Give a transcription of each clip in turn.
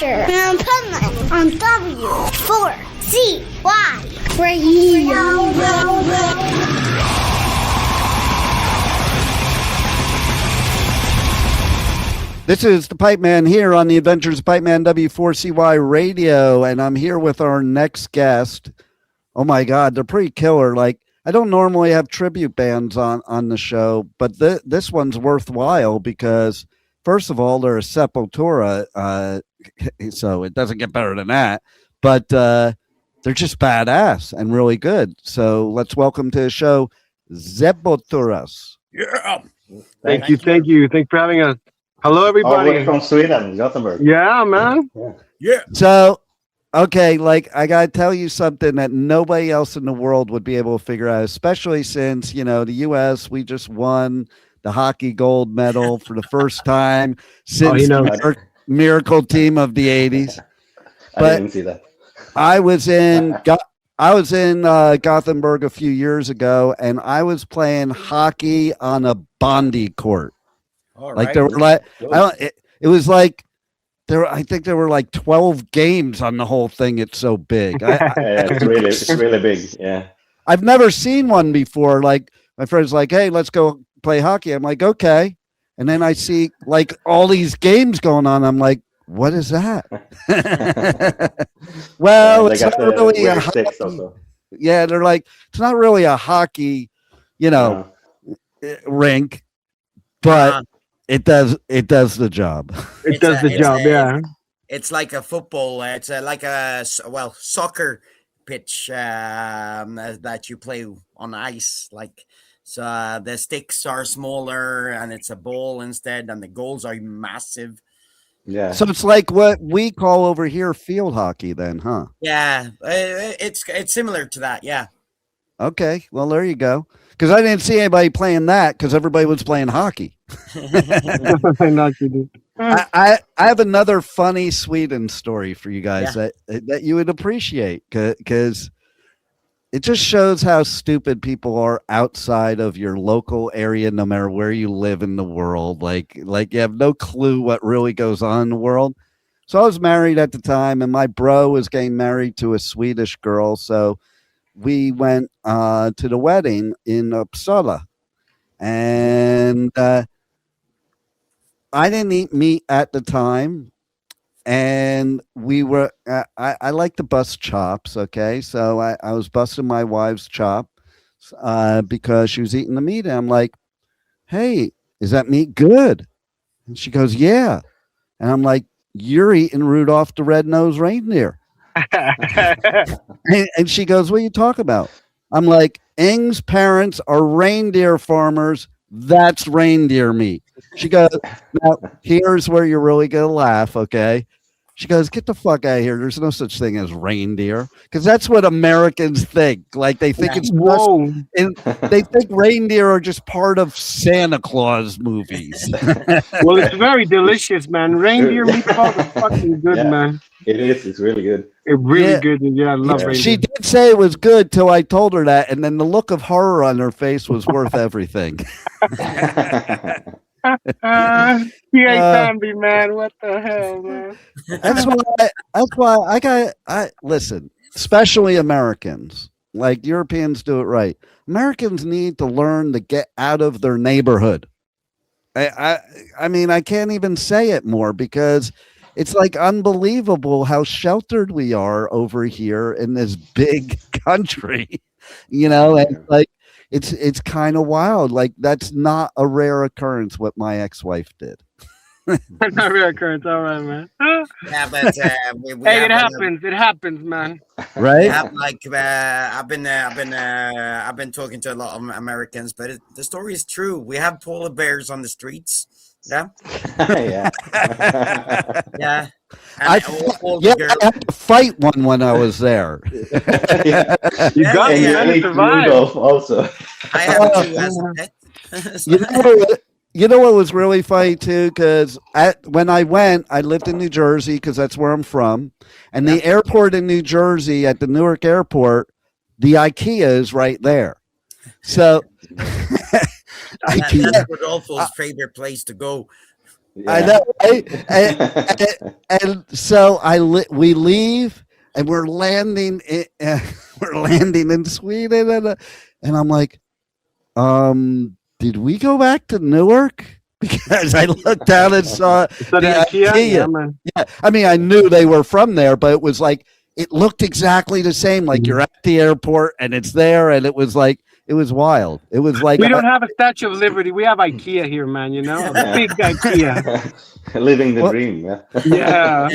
Adventure in Pipeman on W4CY Radio. This is the Pipeman here on the Adventures of Pipeman W4CY Radio, and I'm here with our next guest. Oh my God, they're pretty killer. Like, I don't normally have tribute bands on the show, but this one's worthwhile because, first of all, they're a Sepultura, so it doesn't get better than that. But they're just badass and really good. So let's welcome to the show Zepulturaz. Yeah. Thank you. Thanks for having us. Hello, everybody. We're from Sweden, Gothenburg. Yeah, man. Yeah. So, okay, like, I got to tell you something that nobody else in the world would be able to figure out, especially since, you know, the U.S., we just won the hockey gold medal for the first time since the miracle team of the 80s. I didn't see that. I was in Gothenburg a few years ago, and I was playing hockey on a bandy court. All Like right. there were like it was like I think there were like 12 games on the whole thing. It's so big. It's really big. Yeah. I've never seen one before. Like, my friend's like, "Hey, let's go play hockey." I'm like, "Okay." And then I see like all these games going on. I'm like, "What is that?" Well, it's not really a hockey. Yeah, they're like, it's not really a hockey, rink, but it does the job. It does the job, yeah. It's like a football. It's like a soccer pitch that you play on ice. Like, so the sticks are smaller and it's a ball instead, and the goals are massive. Yeah. So it's like what we call over here field hockey, then, huh? Yeah, it's similar to that. Yeah. Okay, well, there you go. Because I didn't see anybody playing that because everybody was playing hockey. I have another funny Sweden story for you guys that you would appreciate, because it just shows how stupid people are outside of your local area, no matter where you live in the world. Like you have no clue what really goes on in the world. So I was married at the time, and my bro was getting married to a Swedish girl. So we went to the wedding in Uppsala, and I didn't eat meat at the time, and we were I like to bust chops. Okay, so I was busting my wife's chop because she was eating the meat, and I'm like, "Hey, is that meat good?" And she goes, "Yeah," and I'm like, "You're eating Rudolph the Red-Nosed Reindeer." And she goes, "What are you talking about?" I'm like, "Ing's parents are reindeer farmers. That's reindeer meat." She goes, "Now, here's where you're really going to laugh, okay?" She goes, "Get the fuck out of here. There's no such thing as reindeer." Because that's what Americans think. Like, they think it's they think reindeer are just part of Santa Claus movies. Well, it's very delicious, man. Reindeer meatballs are fucking good, man. It is. It's really good. It's really good. Yeah, I love reindeer. She did say it was good till I told her that, and then the look of horror on her face was worth everything. He ain't Bambi, man. What the hell, man? That's why I listen, especially Americans. Like, Europeans do it right. Americans need to learn to get out of their neighborhood. I mean, I can't even say it more because it's like unbelievable how sheltered we are over here in this big country, and like it's kind of wild. Like, that's not a rare occurrence what my ex-wife did. Not a rare occurrence, all right, man. Yeah, but hey, it happens. It happens, man. Right? Yeah, like I've been talking to a lot of Americans, but the story is true. We have polar bears on the streets. Yeah. Yeah. Yeah. I had to fight one when I was there. You got to survive. Rudolph also. I have two as a pet. You know what was really funny too? Because when I went, I lived in New Jersey because that's where I'm from, and the airport in New Jersey at the Newark airport, the IKEA is right there. So That's Rodolfo's favorite place to go. I know, right? And so we leave, and we're landing in Sweden, and I'm like, did we go back to Newark? Because I looked down and saw So the the IKEA? IKEA. Yeah, man. Yeah, I mean, I knew they were from there, but it was like it looked exactly the same. Like you're at the airport and it's there, and it was like it was wild. It was like We don't have a Statue of Liberty. We have IKEA here, man. You know, a big IKEA. Living the What? dream. Yeah. Yeah.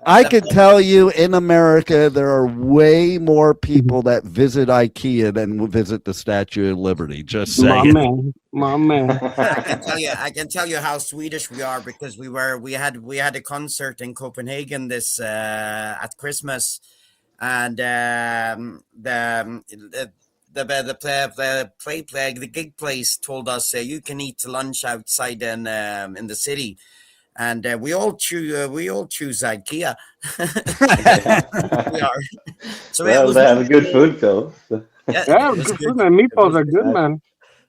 I could tell you in America there are way more people that visit IKEA than visit the Statue of Liberty. Just My saying. man. My man. I can tell you how Swedish we are because we had a concert in Copenhagen this at Christmas, and the gig place told us you can eat lunch outside in the city, and we all choose IKEA. We are. So Well, they have good food though. Yeah, it was good food, man. Meatballs are good, man.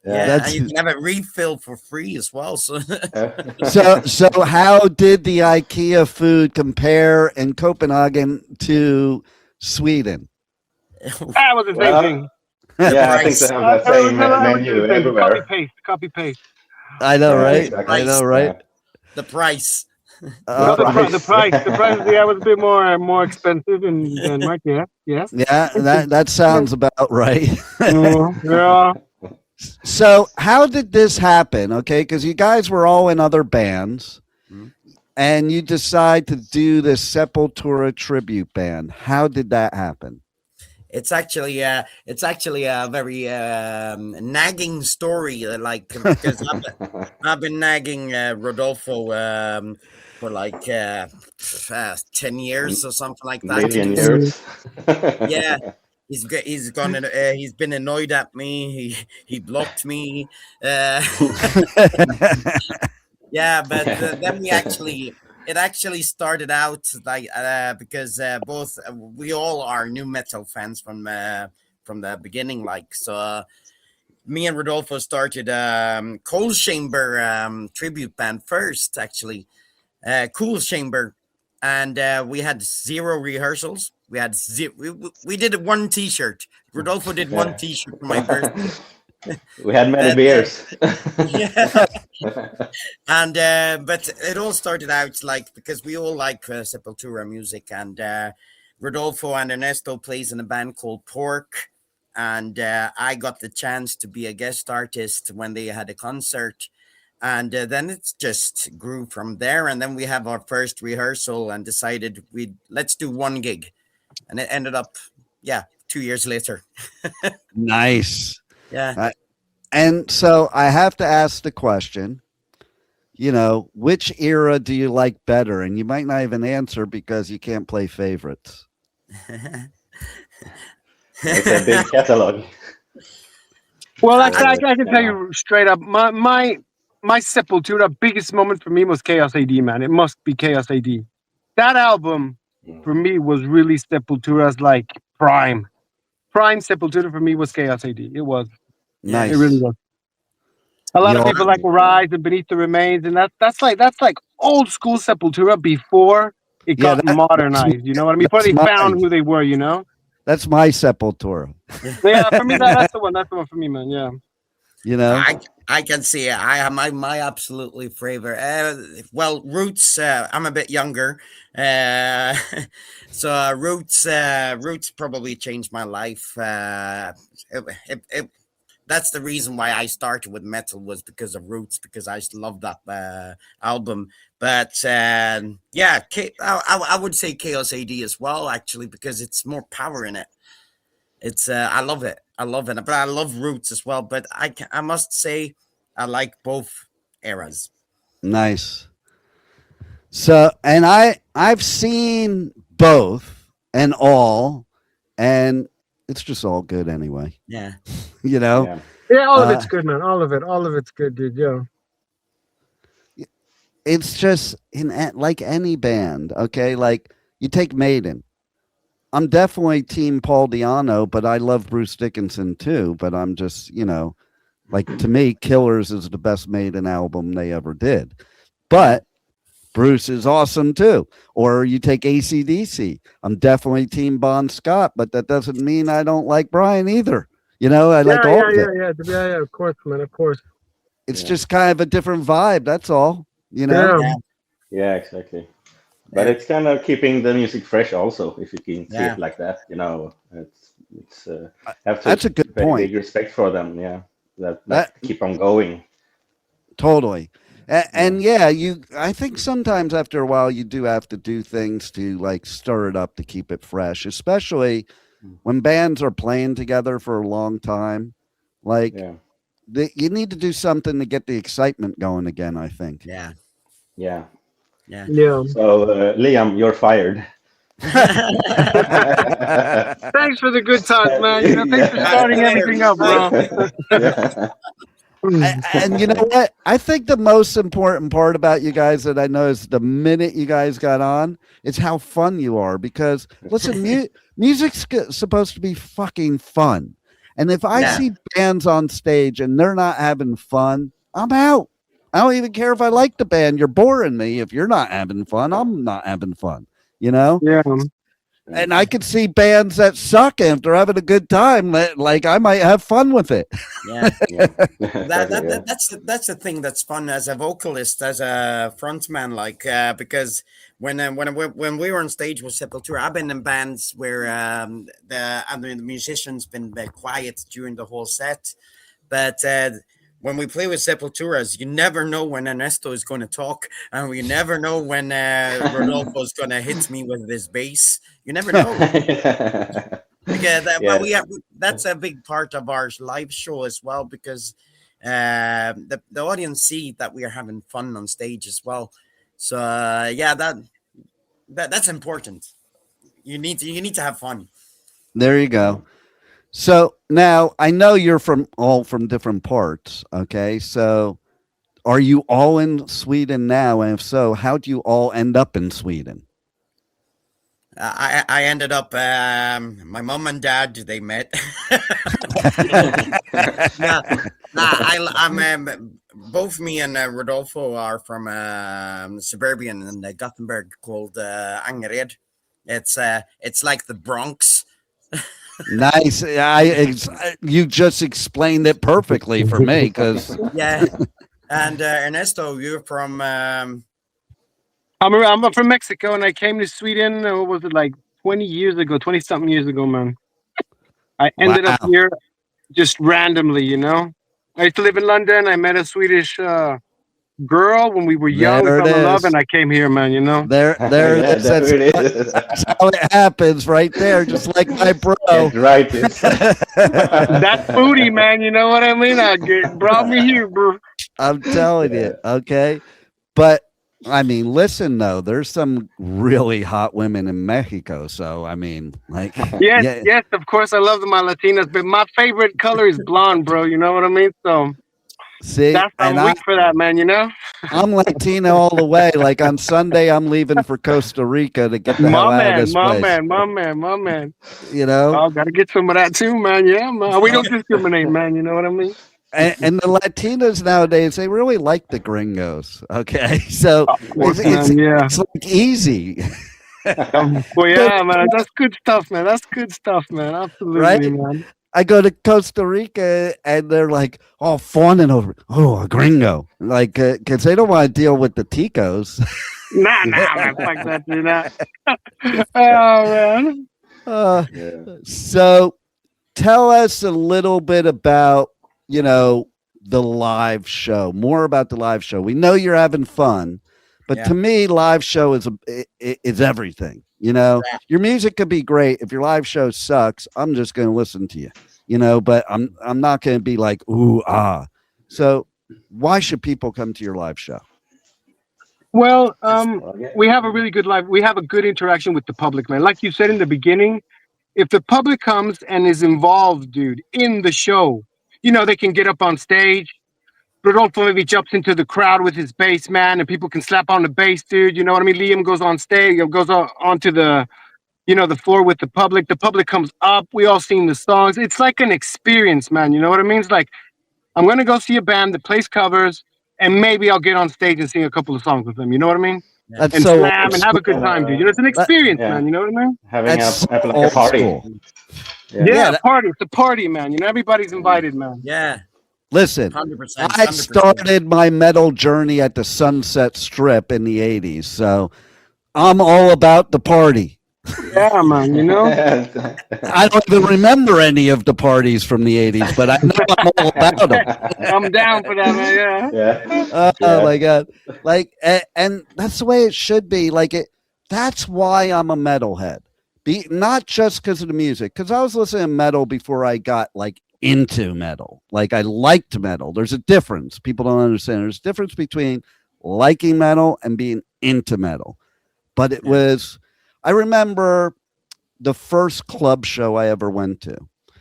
Yeah, and you can have a refill for free as well. So, So how did the IKEA food compare in Copenhagen to Sweden? That was the same thing. Yeah, I think they have the same menu everywhere. Copy paste. I know, Yeah, right? exactly. I know, right? the price. Well, the price, yeah, was a bit more expensive in Denmark. Yeah. Yeah, that sounds about right. Yeah. So how did this happen? Okay, because you guys were all in other bands, and you decide to do this Sepultura tribute band. How did that happen? It's actually a very nagging story. Like because I've been nagging Rodolfo for like 10 years or something like that. Million years. Yeah. He's been annoyed at me. He blocked me. Yeah, but then it actually started out like because we all are new metal fans from the beginning. Like so, me and Rodolfo started Coal Chamber tribute band first. Actually, Cool Chamber, and we had 0 rehearsals. We had we did one T-shirt. Rodolfo did one T-shirt for my birthday. We had many beers. Yeah. And but it all started out like because we all like Sepultura music, and Rodolfo and Ernesto plays in a band called porq, and I got the chance to be a guest artist when they had a concert. And then it just grew from there, and then we have our first rehearsal and decided let's do one gig, and it ended up 2 years later. Nice. Yeah. And so I have to ask the question, which era do you like better? And you might not even answer because you can't play favorites. It's a big catalog. Well, I can tell you straight up, my Sepultura biggest moment for me was Chaos AD, man. It must be Chaos AD. That album for me was really Sepultura's like prime Sepultura for me was Chaos AD. It was. Nice. It really was. A lot of people like Rise and Beneath the Remains, and that's like old school Sepultura before it got modernized. You know what I mean? Before they found who they were. That's my Sepultura. Yeah, for me that's the one. That's the one for me, man. Yeah. I can see it. I have my absolutely favorite. Well, Roots. I'm a bit younger, so Roots probably changed my life. That's the reason why I started with metal was because of Roots, because I love that album. But I would say Chaos AD as well, actually, because it's more power in it. It's I love it, but I love Roots as well. But I must say I like both eras. Nice. So, and I've seen both and all, and it's just all good anyway. Yeah. Yeah, all of it's good, man. All of it's good, dude. Yeah. It's just like any band, okay? Like you take Maiden. I'm definitely Team Paul Di'Anno, but I love Bruce Dickinson too. But I'm just, like to me, Killers is the best Maiden album they ever did. but Bruce is awesome too. Or you take AC/DC. I'm definitely Team Bon Scott, but that doesn't mean I don't like Brian either. You know, I like all of it. Yeah, of course, man, of course. It's just kind of a different vibe. That's all. You know. Yeah, exactly. But it's kind of keeping the music fresh, also, if you can see it like that. You know, it's have to that's a good point. Big respect for them. Yeah, that keep on going. Totally. And I think sometimes after a while you do have to do things to like stir it up to keep it fresh, especially when bands are playing together for a long time. Like you need to do something to get the excitement going again, I think. Yeah. So Liam, you're fired. Thanks for the good talk, man. You know, thanks for starting everything up, bro. And you know what? I think the most important part about you guys that I know is the minute you guys got on, it's how fun you are. Because listen, music's supposed to be fucking fun. And if I see bands on stage and they're not having fun, I'm out. I don't even care if I like the band. You're boring me. If you're not having fun, I'm not having fun. You know? Yeah. And I could see bands that suck after having a good time. Like I might have fun with it. Yeah. That's the thing that's fun as a vocalist, as a frontman. Like because when we were on stage with Sepultura, I've been in bands where the musicians been quiet during the whole set, but when we play with Zepulturez, you never know when Ernesto is going to talk, and you never know when Rodolfo is going to hit me with his bass. You never know. Because that's a big part of our live show as well, because the audience see that we are having fun on stage as well. So that's important. You need to have fun. There you go. So now I know you're from different parts. Okay. So are you all in Sweden now? And if so, how do you all end up in Sweden? I ended up, my mom and dad, they met. I'm both me and Rodolfo are from suburban in Gothenburg called Angered. It's like the Bronx. Nice. You just explained it perfectly for me, because And Ernesto, you're from I'm from Mexico, and I came to Sweden. What was it, like 20 something years ago, man? I ended up here just randomly, you know. I used to live in London. I met a Swedish girl when we were young. We fell in love, and I came here, man. You know. There it is. That's how it happens, right there. Just like my bro. Right. That booty, man. You know what I mean? Brought me here, bro. I'm telling you. Okay, but I mean, listen though. There's some really hot women in Mexico. So I mean, like, yes, of course, I love my Latinas, but my favorite color is blonde, bro. You know what I mean? So. See, that's I'm weak for that, man. You know, I'm Latino all the way. Like on Sunday, I'm leaving for Costa Rica to get the hell out of this place. My man. You know, I gotta get some of that too, man. Yeah, man. We don't discriminate, man. You know what I mean? And the Latinos nowadays, they really like the gringos. Okay, so it's like easy. Well, yeah, man. That's good stuff, man. Absolutely, right? Man. I go to Costa Rica and they're like, oh, fawning over, a gringo. Like, because they don't want to deal with the ticos. Nah, man. Fuck that, do that. Oh, man. So tell us a little bit about, the live show, more about the live show. We know you're having fun, but to me, live show is everything. Your music could be great. If your live show sucks, I'm just going to listen to you, but I'm not going to be like, ooh, ah. So why should people come to your live show? Well, we have a really good live. We have a good interaction with the public, man. Like you said in the beginning, if the public comes and is involved, dude, in the show, they can get up on stage. Rodolfo maybe jumps into the crowd with his bass, man, and people can slap on the bass, dude. You know what I mean? Liam goes on stage, goes onto the, the floor with the public. The public comes up. We all sing the songs. It's like an experience, man. You know what I mean? It's like, I'm going to go see a band that plays covers. and maybe I'll get on stage and sing a couple of songs with them. You know what I mean? That's And so slam and have a good time, dude. You know, it's an experience, Yeah. man. You know what I mean? Having That's like a old party. school. Yeah, party. It's a party, man. You know, everybody's invited, man. Yeah. Listen, 100%. I started my metal journey at the Sunset Strip in the 80s, so I'm all about the party. Yeah, man, you know? I don't even remember any of the parties from the 80s, but I know I'm all about them. I'm down for that, man. Yeah. Oh my God. Like, and that's the way it should be. Like, that's why I'm a metalhead. Not just because of the music, because I was listening to metal before I got like into metal. Like, I liked metal. There's a difference. People don't understand. There's a difference between liking metal and being into metal. But it was, I remember the first club show I ever went to.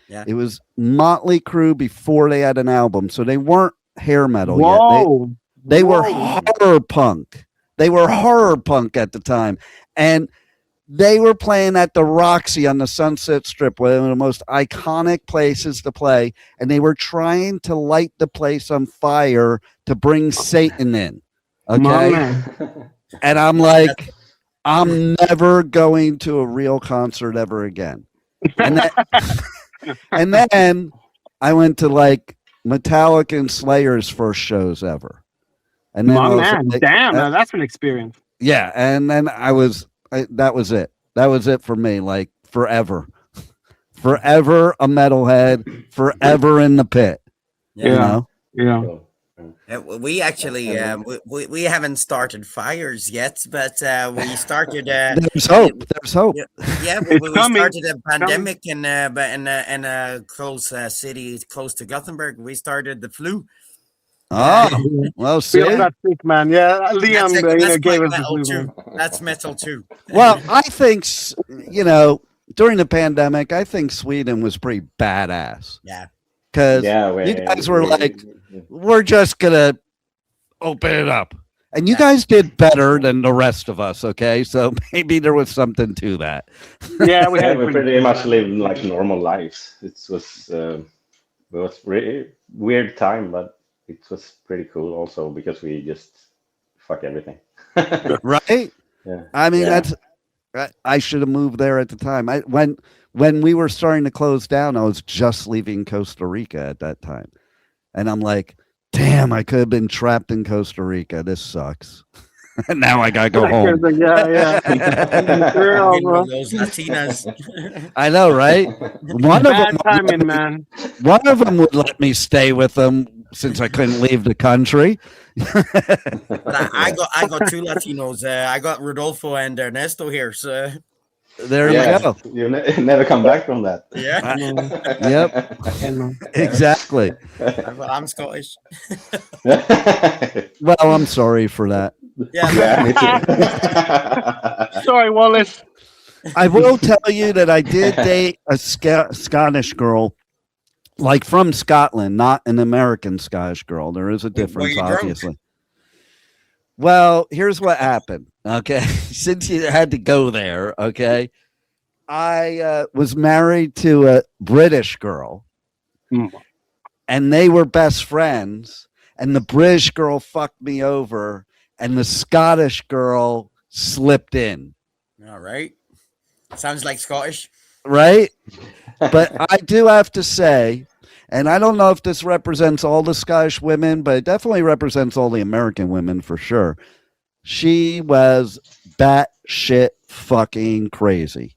Yeah. It was Motley Crue before they had an album. So they weren't hair metal yet. They were horror punk. They were horror punk at the time. And they were playing at the Roxy on the Sunset Strip, one of the most iconic places to play. And they were trying to light the place on fire to bring Satan in. Okay. And I'm like, I'm never going to a real concert ever again. And then I went to like Metallica and Slayer's first shows ever. And then like, damn, that's an experience. Yeah, and then that was it. That was it for me, like forever. Forever a metalhead, forever in the pit. Yeah. You know? Yeah. We actually we haven't started fires yet, but we started. There's hope. There's hope. Yeah, we started a pandemic in a close city close to Gothenburg. We started the flu. Oh, well, see, got sick, man. Yeah, Liam gave us the flu. Too. That's metal too. Well, I think during the pandemic, I think Sweden was pretty badass. Yeah. Because you guys were like, we're just going to open it up. And you guys did better than the rest of us, okay? So maybe there was something to that. Yeah, we pretty much lived like normal lives. It was really weird time, but it was pretty cool also because we just fuck everything. Right? Yeah. I mean, I should have moved there at the time. When we were starting to close down, I was just leaving Costa Rica at that time. And I'm like, damn, I could have been trapped in Costa Rica. This sucks. And now I got to go home. Yeah. Those Latinas. I know, right? One of them would let me stay with them since I couldn't leave the country. But I got two Latinos. I got Rodolfo and Ernesto here. So there you go. You never come back from that. Yeah. Yep. Exactly. I'm Scottish. Well, I'm sorry for that. Yeah, me too. Sorry, Wallace. I will tell you that I did date a Scottish girl, like from Scotland, not an American Scottish girl. There is a difference, obviously. Well, here's what happened. Okay, since you had to go there, okay, I was married to a British girl, and they were best friends. And the British girl fucked me over, and the Scottish girl slipped in. All right, sounds like Scottish, right? But I do have to say, and I don't know if this represents all the Scottish women, but it definitely represents all the American women for sure. She was batshit fucking crazy,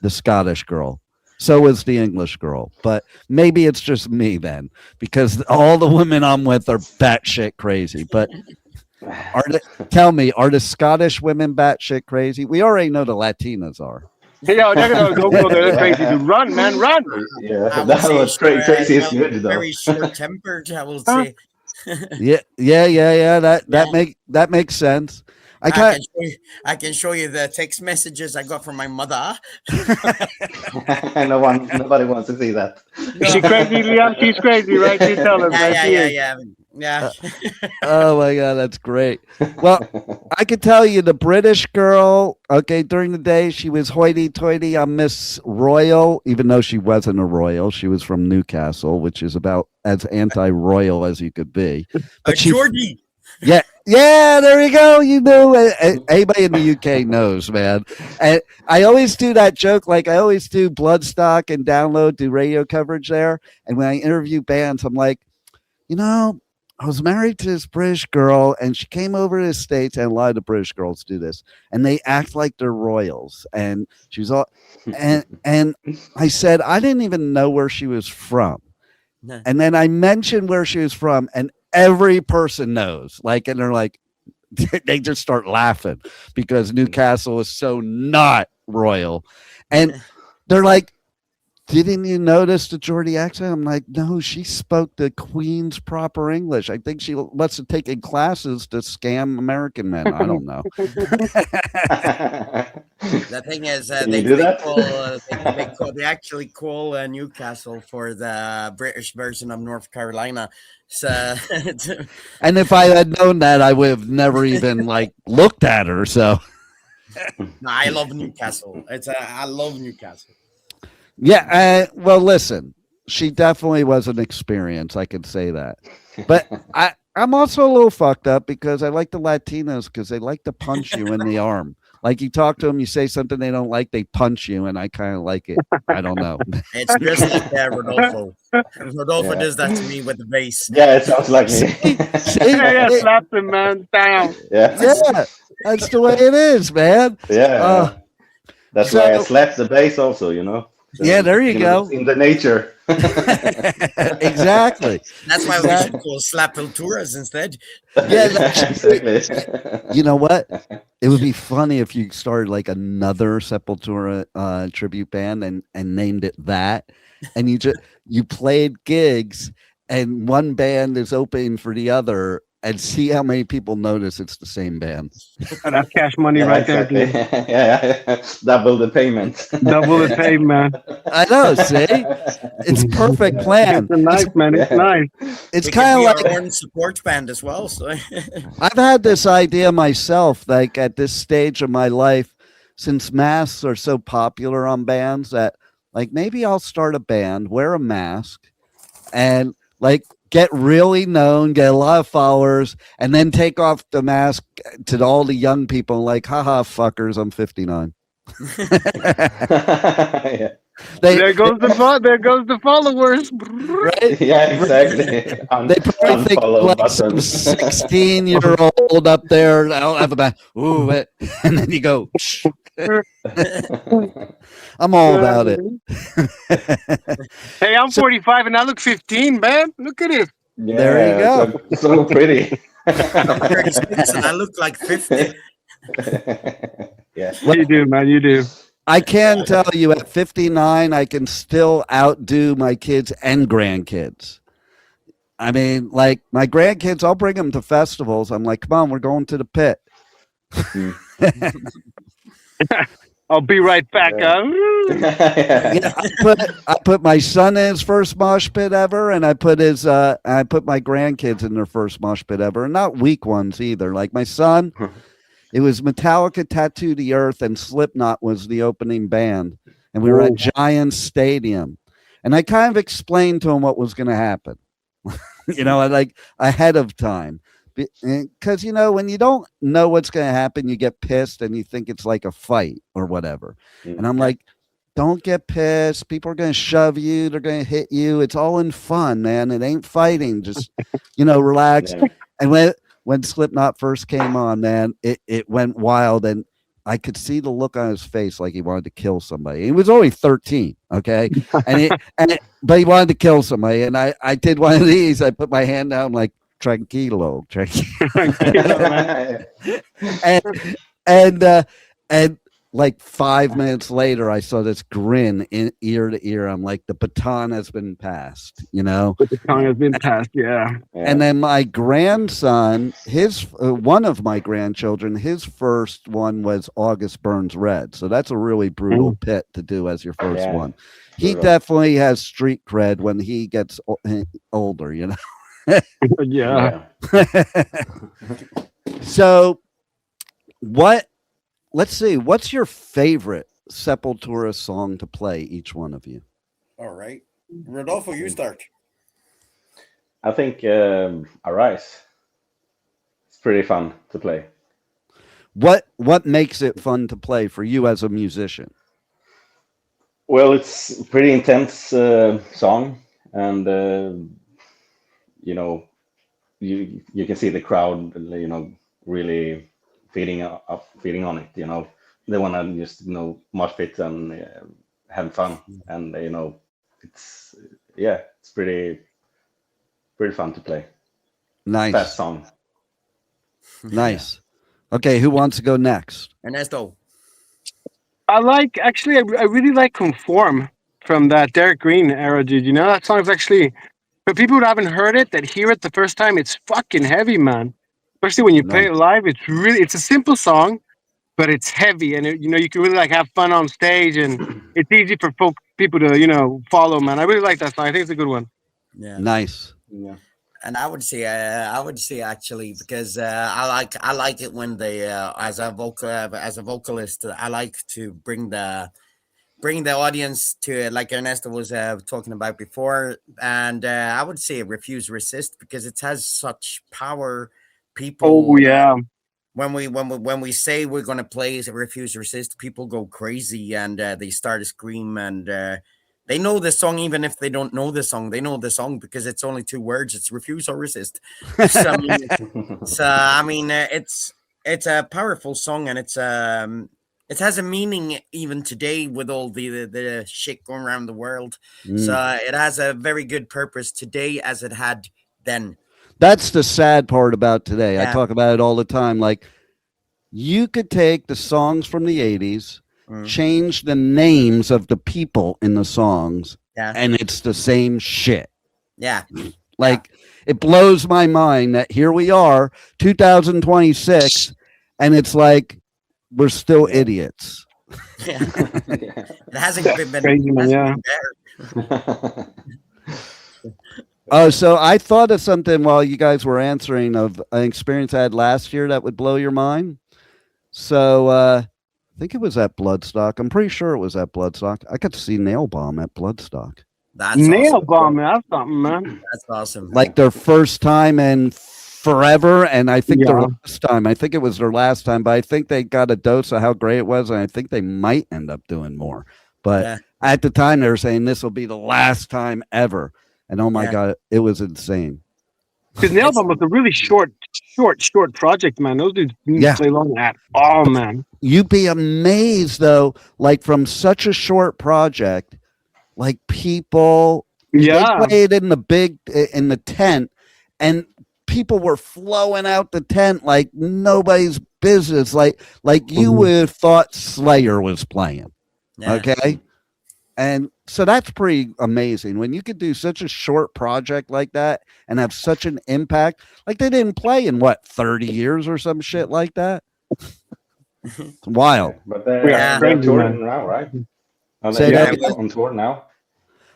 the Scottish girl. So was the English girl. But maybe it's just me then, because all the women I'm with are batshit crazy. But tell me, are the Scottish women batshit crazy? We already know the Latinas are. Yeah, they're gonna go there crazy to run, man, run. Yeah, that was crazy is good though. Very short-tempered, I will say. Yeah. That makes sense. I can show you the text messages I got from my mother. Nobody wants to see that. Is she crazy, Liam? She's crazy, right? You tell her. Yeah. Oh my God, that's great. Well, I could tell you the British girl, okay, during the day, she was hoity-toity on Miss Royal, even though she wasn't a royal. She was from Newcastle, which is about as anti-royal as you could be. But Geordie. Yeah, there you go. You know, anybody in the UK knows, man. And I always do that joke, like I always do Bloodstock and Download, do radio coverage there. And when I interview bands, I'm like, you know, I was married to this British girl, and she came over to the States, and a lot of the British girls do this, and they act like they're royals. And she was all, and I said, I didn't even know where she was from. No. And then I mentioned where she was from, and every person knows, like, and they're like, they just start laughing because Newcastle is so not royal. And they're like, didn't you notice the Geordie accent? I'm like, no, she spoke the Queen's proper English. I think she must have taken classes to scam American men. I don't know. The thing is, they actually call Newcastle for the British version of North Carolina. So, and if I had known that, I would have never even like looked at her. So, no, I love Newcastle. I love Newcastle. Yeah, well, listen, she definitely was an experience. I can say that. But I'm also a little fucked up because I like the Latinos because they like to punch you in the arm. Like you talk to them, you say something they don't like, they punch you, and I kind of like it. I don't know. It's just like Rodolfo. Rodolfo does that to me with the bass. Yeah, it sounds like me. Slap the man down. Yeah, that's the way it is, man. Yeah. That's why I slapped the bass also, you know. So, yeah, there you go. In the nature. Exactly. That's why we should call Zepulturaz instead. Yeah, exactly. You know what? It would be funny if you started like another Sepultura tribute band and named it that, and you played gigs, and one band is opening for the other. And see how many people notice it's the same band. That's cash money right exactly. there. Yeah, double the payment. Double the pay, man. I know. See, it's perfect plan. It's nice, man. It's nice. It's kind of like our own support band as well. So I've had this idea myself, like at this stage of my life, since masks are so popular on bands, that like maybe I'll start a band, wear a mask, and like get really known, get a lot of followers, and then take off the mask to all the young people like, haha, fuckers, I'm 59. Yeah. There goes the followers. Right? Yeah, exactly. They probably think like some 16-year-old up there, I'll have a back. Ooh, and then you go, I'm all about it. Hey, I'm 45 and I look 15, man. Look at it. Yeah, there you go. So pretty. I'm 36 and I look like 50. Yeah. What you do, man? You do. I can tell you at 59, I can still outdo my kids and grandkids. I mean, like my grandkids, I'll bring them to festivals. I'm like, come on, we're going to the pit. I'll be right back. Yeah. Yeah, I put my son in his first mosh pit ever, and I put my grandkids in their first mosh pit ever, and not weak ones either. Like my son, it was Metallica, Tattoo the Earth, and Slipknot was the opening band, and we were at Giants Stadium, and I kind of explained to him what was going to happen, you know, like ahead of time. Because, you know, when you don't know what's going to happen, you get pissed and you think it's like a fight or whatever. And I'm like, don't get pissed. People are going to shove you. They're going to hit you. It's all in fun, man. It ain't fighting. Just, you know, relax. Yeah. And when Slipknot first came on, man, it went wild. And I could see the look on his face like he wanted to kill somebody. He was only 13, okay? But he wanted to kill somebody. And I did one of these. I put my hand down like, tranquilo. And like 5 minutes later, I saw this grin in ear to ear. I'm like, the baton has been passed, you know? The baton has been passed, yeah. And then my grandson, one of my grandchildren, his first one was August Burns Red. So that's a really brutal pit to do as your first one. He definitely has street cred when he gets older, you know? Yeah. So let's see, what's your favorite Sepultura song to play, each one of you? All right. Rodolfo, you start. I think Arise. It's pretty fun to play. What makes it fun to play for you as a musician? Well, it's a pretty intense song, and you can see the crowd, really feeding on it. They want to just mosh it and have fun, and it's it's pretty fun to play. Nice. Fast song. Nice. Okay, who wants to go next? Ernesto. I really like Conform from that Derrick Green era, dude. You know, that song is actually, for people who haven't heard it, that hear it the first time, it's fucking heavy, man. Especially when you play it live, it's a simple song, but it's heavy, and you can really like have fun on stage, and it's easy for people to follow, man. I really like that song. I think it's a good one. Yeah. Nice. Yeah. And I would say actually, because I like it when they as a vocalist, I like to bring the audience to it, like Ernesto was talking about before, and I would say Refuse Resist, because it has such power. People, oh yeah, when we say we're gonna play Refuse Resist, people go crazy and they start to scream, and they know the song even if they don't know the song. They know the song because it's only 2 words. It's refuse or resist. So I mean, it's a powerful song, and it has a meaning even today with all the shit going around the world. So it has a very good purpose today as it had then. That's the sad part about today. Yeah. I talk about it all the time. Like, you could take the songs from the 80s, change the names of the people in the songs, and it's the same shit. Yeah. Like, it blows my mind that here we are, 2026, and it's like we're still idiots. Yeah. It hasn't been crazy, man, yeah. there. Oh, so I thought of something while you guys were answering of an experience I had last year that would blow your mind. So I think it was at Bloodstock. I'm pretty sure it was at Bloodstock. I got to see Nail Bomb at Bloodstock. That's Nail awesome. Bomb, that's something, man. That's awesome. Like their first time in forever, and I think their last time. I think it was their last time, but I think they got a dose of how great it was, and I think they might end up doing more. But at the time, they were saying this will be the last time ever. And oh my God, it was insane. Because Nail Bomb was a really short project, man. Those dudes didn't play long at all, man. You'd be amazed, though, like from such a short project, like people, they played in the tent, and people were flowing out the tent like nobody's business. Like you would have thought Slayer was playing. Yeah. Okay. And so that's pretty amazing when you could do such a short project like that and have such an impact. Like they didn't play in 30 years or some shit like that. It's wild. But they're touring now, right? Are they on tour now?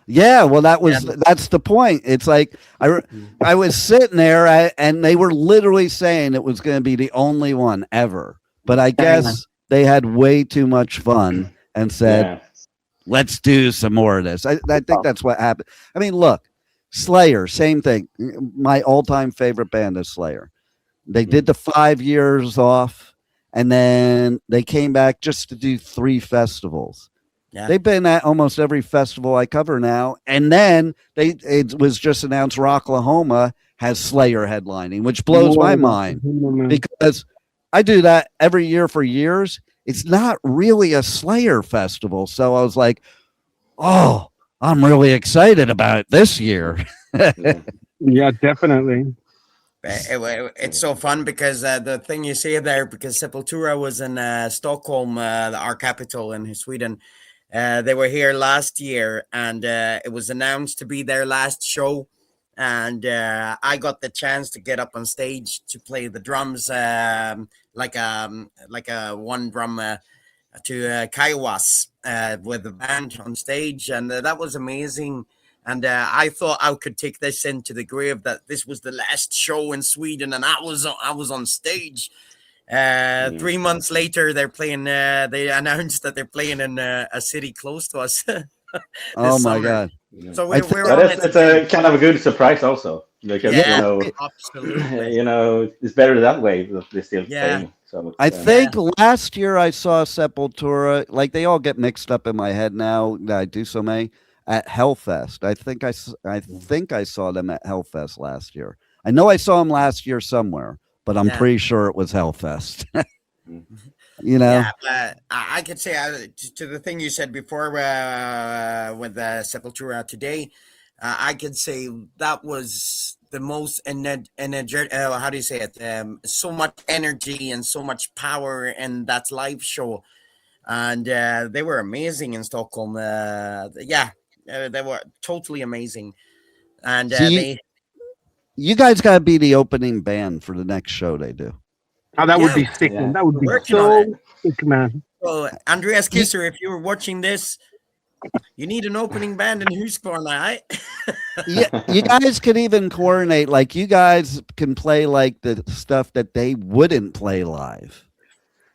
Yeah, well, that's the point. It's like I was sitting there and they were literally saying it was going to be the only one ever. But I guess they had way too much fun and said, let's do some more of this. I think that's what happened. I mean, look, Slayer, same thing. My all-time favorite band is Slayer. They did the 5 years off, and then they came back just to do 3 festivals. Yeah. They've been at almost every festival I cover now. And then it was just announced Rocklahoma has Slayer headlining, which blows my mind because I do that every year for years. It's not really a Slayer festival. So I was like, oh, I'm really excited about it this year. Yeah, definitely. It's so fun because the thing you say there, because Sepultura was in Stockholm, our capital in Sweden. They were here last year, and it was announced to be their last show. And I got the chance to get up on stage to play the drums, like a one drum to Kaiwas with the band on stage, and that was amazing. And I thought I could take this into the grave, that this was the last show in Sweden, and I was on stage. 3 months later, they're playing. They announced that they're playing in a city close to us. Oh my God! So it's a kind of a good surprise, also. because Yeah, absolutely. it's better that way. But they're still Yeah. playing. So I think last year I saw Sepultura. Like they all get mixed up in my head now. I do so many at Hellfest. I think I saw them at Hellfest last year. I know I saw them last year somewhere, but I'm pretty sure it was Hellfest. Yeah, but I could say to the thing you said before with Sepultura today, I could say that was the most how do you say it? So much energy and so much power in that live show, and they were amazing in Stockholm. They were totally amazing, and you guys got to be the opening band for the next show they do. Oh, that would be sick, man. That would be so sick, man. So, Andreas Kisser, if you were watching this, you need an opening band in Husqvarna, Yeah, you guys could even coordinate. Like you guys can play like the stuff that they wouldn't play live,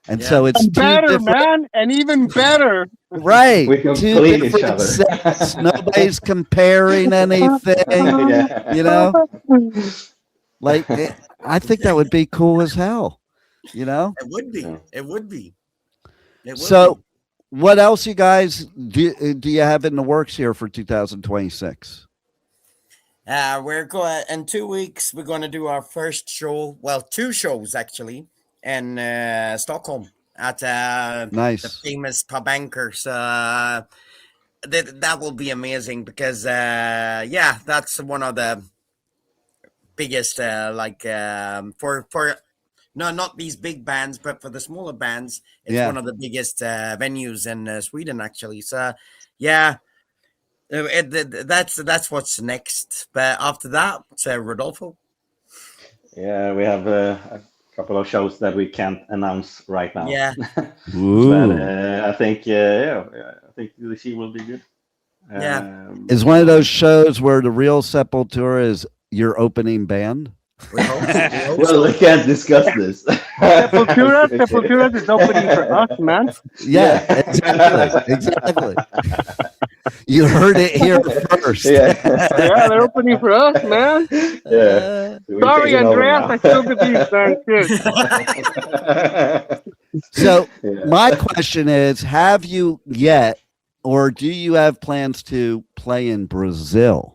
and so it's better, man, and even better. Right, we can two clean each different other. sets. Nobody's comparing anything. You know, like I think that would be cool as hell. You know, it would be. It would be. So, what else, you guys do you have in the works here for 2026? We're going in 2 weeks. We're going to do our first show. Well, 2 shows actually in Stockholm at the famous Pub Anchors. That will be amazing because that's one of the biggest for. No, not these big bands, but for the smaller bands, it's one of the biggest venues in Sweden, actually. So, that's what's next. But after that, Rodolfo. Yeah, we have a couple of shows that we can't announce right now. Yeah. But I think I think the show will be good. Is one of those shows where the real Sepultura is your opening band? We hope well, we can't discuss this. Sepultura is opening for us, man. Yeah, exactly. You heard it here first. Yeah, they're opening for us, man. Yeah. Sorry, Andreas, I still believe that. So, my question is: have you yet, or do you have plans to play in Brazil?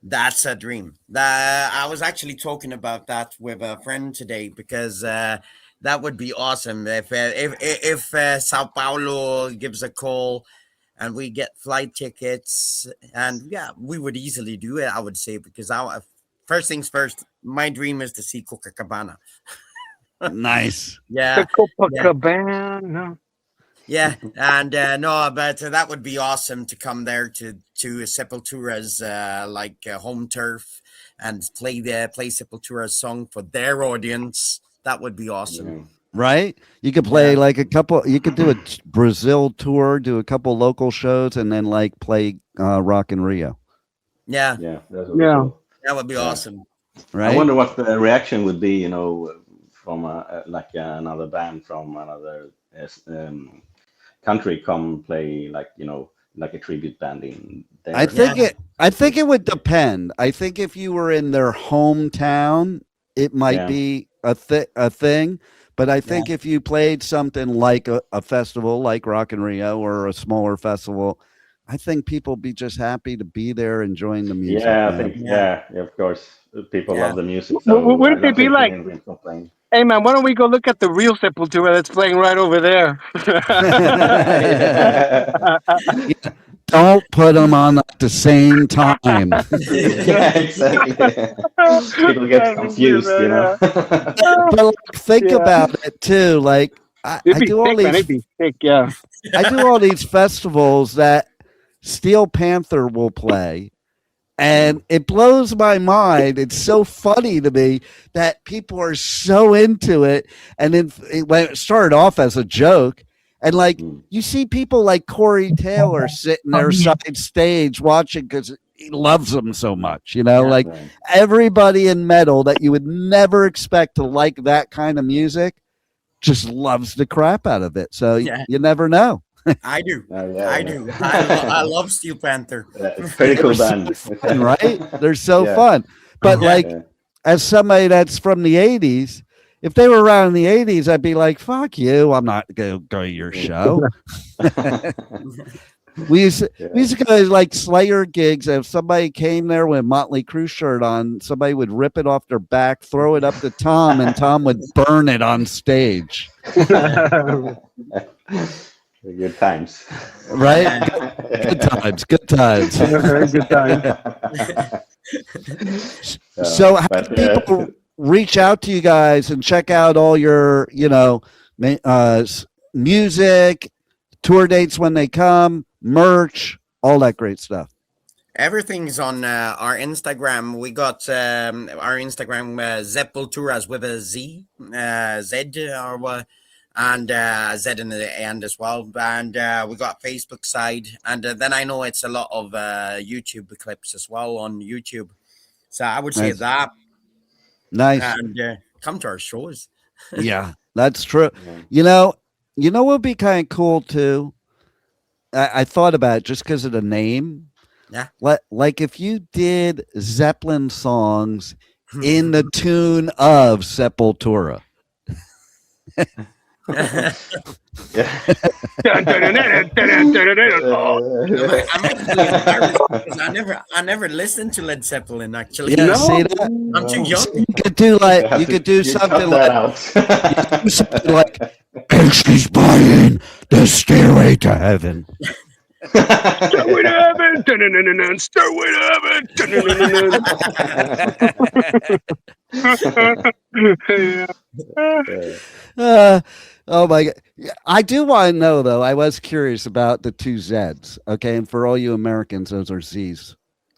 That's a dream. I was actually talking about that with a friend today because that would be awesome if Sao Paulo gives a call and we get flight tickets, and we would easily do it. I would say because first things first, my dream is to see Copacabana. Nice. Yeah. Copacabana. Yeah, and but that would be awesome to come there to Sepultura's home turf and play Sepultura's song for their audience. That would be awesome, right? You could play like a couple. You could do a Brazil tour, do a couple local shows, and then like play Rock in Rio. Yeah, cool. That would be awesome. Right. I wonder what the reaction would be, from another band from another country come play like a tribute band in there. I think it would depend. I think if you were in their hometown, it might be a thing. But I think if you played something like a festival like Rock in Rio or a smaller festival, I think people be just happy to be there enjoying the music. Yeah, I think of course. People love the music. So wouldn't it be like, hey man, why don't we go look at the real Sepultura that's playing right over there? Don't put them on at the same time. Yeah, exactly. People get confused, But think about it too. Like I do all these. I do all these festivals that Steel Panther will play. And it blows my mind. It's so funny to me that people are so into it. And then it started off as a joke. And like you see people like Corey Taylor sitting there side stage watching because he loves them so much. Everybody in metal that you would never expect to like that kind of music just loves the crap out of it. So you never know. I do. I do. I love Steel Panther. Pretty cool band. Right? They're so fun. But Uh-huh. like, Yeah. as somebody that's from the 80s, if they were around in the 80s, I'd be like, fuck you. I'm not going to go to your show. We used to go to like Slayer gigs. And if somebody came there with a Motley Crue shirt on, somebody would rip it off their back, throw it up to Tom, and Tom would burn it on stage. Good times. Right? Good times. Good times. Good time. So how But, do people reach out to you guys and check out all your, music, tour dates when they come, merch, all that great stuff? Everything's on our Instagram. We got our Instagram Zepulturaz with a Z, Z or what, and Z in the end as well. And we got Facebook side, and then I know it's a lot of YouTube clips as well on YouTube. So I would say Nice. that. Nice. And come to our shows. Yeah, that's true. Yeah. You know what would be kind of cool too? I thought about it just because of the name. Yeah. Like if you did Zeppelin songs in the tune of Sepultura. Yeah. I might be embarrassed because I never listened to Led Zeppelin actually. Yeah, see that? I'm too young. You could do like you could do something like something like and she's buying the Stairway to Heaven. Stairway to heaven. Stairway to heaven. Oh my God. I do want to know though. I was curious about the two Z's. Okay. And for all you Americans, those are Z's.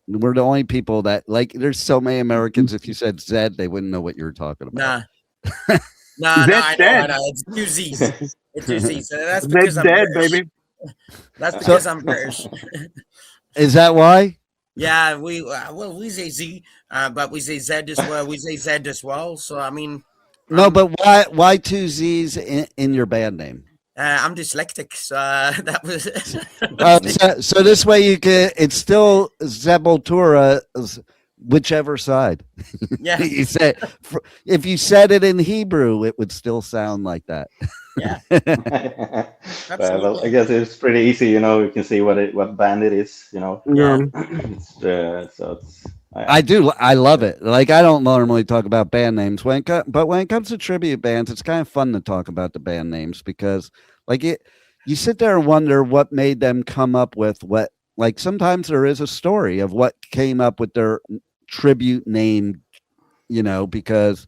We're the only people that like there's so many Americans. If you said Z, they wouldn't know what you were talking about. Nah, I know. It's two Z's. It's two Z's. That's because I'm dead, British. baby. That's because I'm British. Is that why? Yeah, we say Z, but we say Z as well. We say Z as well. So I mean, No, but why two Z's in your band name? I'm dyslexic, so that was. So this way you can. It's still Zepultura, whichever side. Yeah. You say if you said it in Hebrew, it would still sound like that. Yeah. Well, I guess it's pretty easy. You can see what band it is. Yeah. I love it. Like I don't normally talk about band names but when it comes to tribute bands, it's kind of fun to talk about the band names because like you sit there and wonder what made them come up with what. Like sometimes there is a story of what came up with their tribute name, because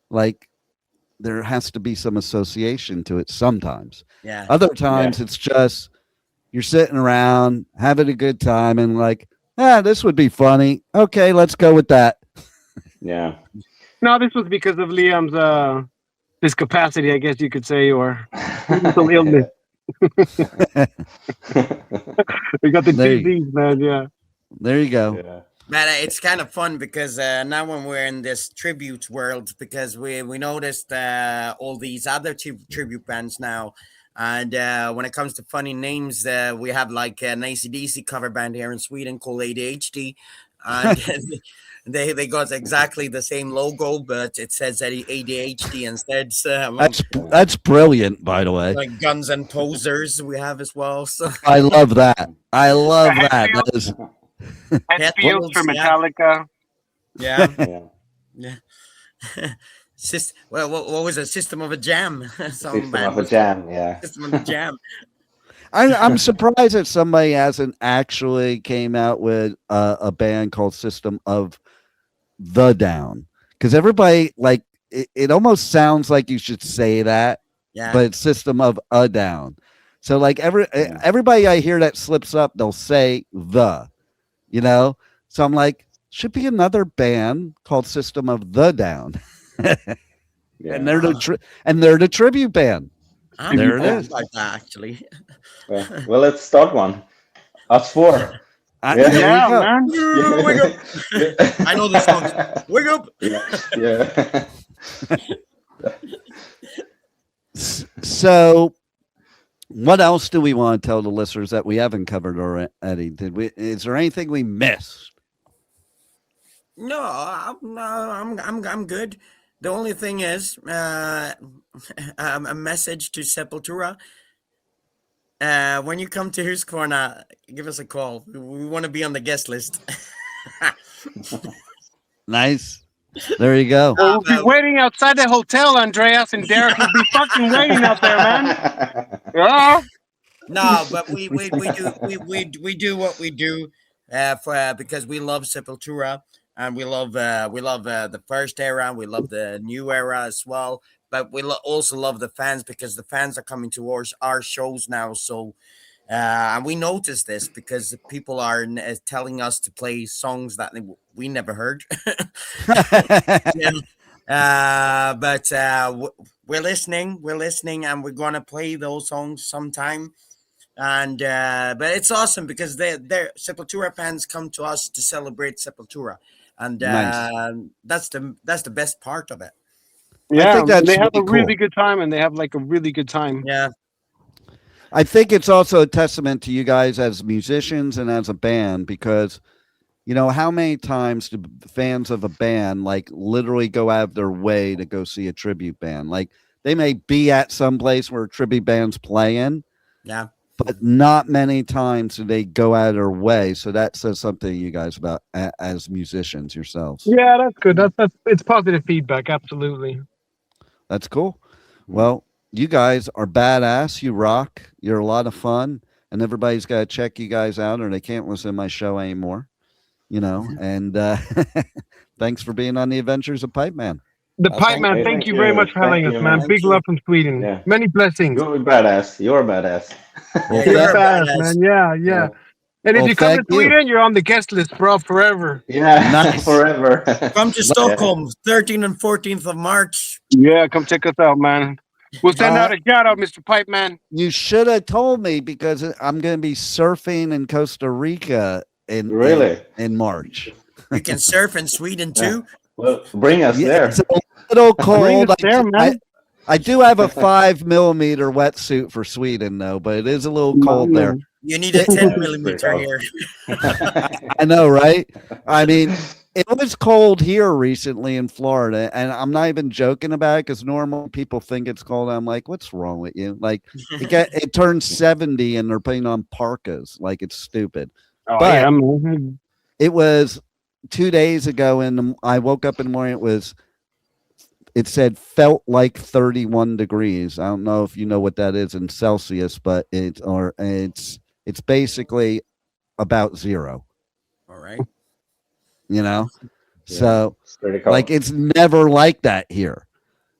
like there has to be some association to it sometimes. Yeah. Other times it's just you're sitting around having a good time and like, this would be funny. Okay, let's go with that. Yeah. No, this was because of Liam's discapacity, I guess you could say, or mental illness. We got the disease, man. Yeah. There you go. Yeah. But it's kind of fun because now when we're in this tribute world, because we noticed all these other tribute bands now, and when it comes to funny names, we have like an AC/DC cover band here in Sweden called ADHD, and they got exactly the same logo, but it says ADHD instead. So, that's brilliant, by the way. like Guns and Posers, we have as well. So I love that. I love that. That is. Headfields for Metallica. Yeah. Yeah. What was it? System of a Jam. System of a Jam. Yeah. System of a Jam. I'm surprised that somebody hasn't actually came out with a band called System of the Down, because everybody like it almost sounds like you should say that, but it's System of a Down. So like everybody I hear that slips up, they'll say the, So I'm like, should be another band called System of the Down. Yeah. And they're the tribute band. There it is. Like that, actually. Well, let's start one. Us four. There you go. Man. Wake up. I know the songs. Wake up. Yeah. So what else do we want to tell the listeners that we haven't covered already? Is there anything we missed? No, I'm good. The only thing is, a message to Sepultura. When you come to Husqvarna, give us a call. We want to be on the guest list. Nice. There you go. Well, we'll be waiting outside the hotel, Andreas, and Derek will be fucking waiting out there, man. Yeah. No, but we do what we do because we love Sepultura and we love the first era. We love the new era as well. But we also love the fans because the fans are coming towards our shows now. So, and we notice this because people are telling us to play songs that we never heard. But we're listening, and we're gonna play those songs sometime. And but it's awesome because they're Sepultura fans come to us to celebrate Sepultura, and Nice. that's the best part of it. Yeah, I think that's they have a really really cool. good time, and they have like a really good time. Yeah, I think it's also a testament to you guys as musicians and as a band because, you know, how many times do fans of a band like literally go out of their way to go see a tribute band? Like they may be at some place where a tribute band's playing, yeah. but not many times do they go out of their way. So that says something to you guys about as musicians yourselves. Yeah, that's good. That's it's positive feedback. Absolutely. That's cool. Well, you guys are badass. You rock. You're a lot of fun, and everybody's got to check you guys out, or they can't listen to my show anymore. You know. And thanks for being on the Adventures of Pipeman. The Pipeman, thank you very much for having us, man. Big love from Sweden. Yeah. Many blessings. You're badass. You're a badass. Well, You're thank- badass, man. Yeah. And if Well, you come to thank you. Sweden, you're on the guest list, bro, forever. Yeah, Nice. forever. Come to Stockholm, 13th and 14th of March. Yeah, come check us out, man. We'll send out a shout out, Mr. Pipeman. You should have told me because I'm going to be surfing in Costa Rica in March. You can surf in Sweden too. Well, bring us Yeah, there. it's a little Bring cold. us there, man. I do have a 5mm wetsuit for Sweden, though, but it is a little cold there. You need a 10mm here. I know, right? I mean, it was cold here recently in Florida, and I'm not even joking about it because normal people think it's cold. I'm like, what's wrong with you? Like, it turns 70 and they're putting on parkas. Like, it's stupid. Oh, But- yeah, man. It was 2 days ago, and I woke up in the morning. It said felt like 31 degrees. I don't know if you know what that is in Celsius, but it's basically about zero. All right. You know, Yeah, so it's pretty cold. like it's never like that here.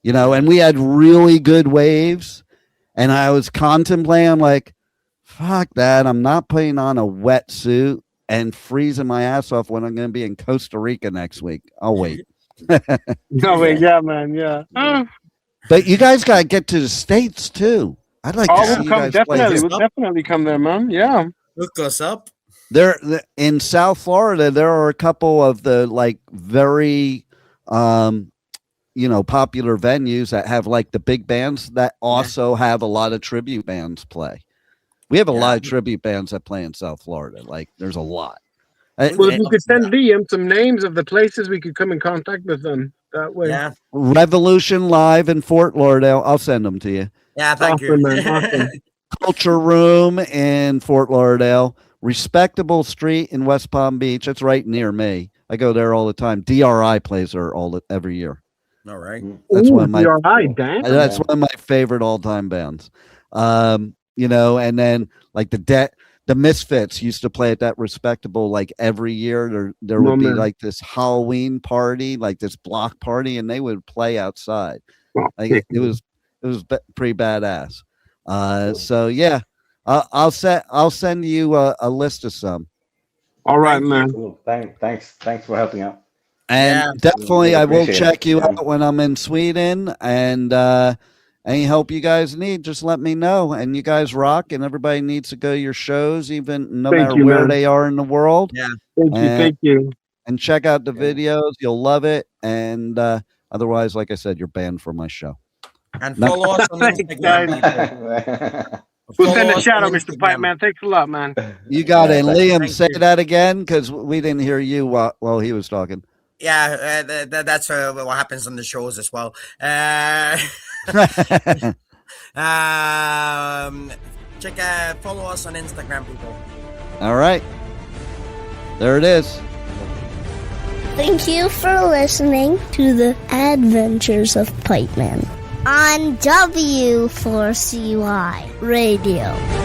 You know, and we had really good waves, and I was contemplating. I'm like, fuck that! I'm not putting on a wetsuit and freezing my ass off when I'm going to be in Costa Rica next week. I'll wait. No way, yeah, man, yeah. But you guys got to get to the States too. I'd like to see We'll you come guys definitely. play. We'll definitely come there, man. Yeah. Hook us up. There in South Florida, there are a couple of the like very, popular venues that have like the big bands that also have a lot of tribute bands play. We have a lot of tribute bands that play in South Florida. Like there's a lot. Well, if you could send Liam some names of the places we could come in contact with them that way. Yeah. Revolution Live in Fort Lauderdale. I'll send them to you. Yeah. Thank Awesome, you. man. Awesome. Culture Room in Fort Lauderdale. Respectable Street in West Palm Beach. It's right near me. I go there all the time. DRI plays there every year. All right. That's Ooh, one of my DRI, damn. That's one of my favorite all-time bands. And then like the Misfits used to play at that Respectable like every year. There would be like this Halloween party, like this block party, and they would play outside. Like it was pretty badass. So yeah, I'll send you a list of some. All right, man. Cool. Thanks for helping out. And definitely, I will appreciate check it. you Yeah. out when I'm in Sweden. And any help you guys need, just let me know. And you guys rock, and everybody needs to go to your shows, even no Thank matter you, where man. they are in the world. Yeah. Thank you. And check out the videos; you'll love it. And otherwise, like I said, you're banned from my show. And follow us on Thanks, Instagram. guys. We'll send a shout out, Mr. Pipeman. Thanks a lot, man. You got it. And thank Liam, Thank say you. that again because we didn't hear you while he was talking. Yeah, that's what happens on the shows as well. Follow us on Instagram, people. All right. There it is. Thank you for listening to the Adventures of Pipeman on W4CY Radio.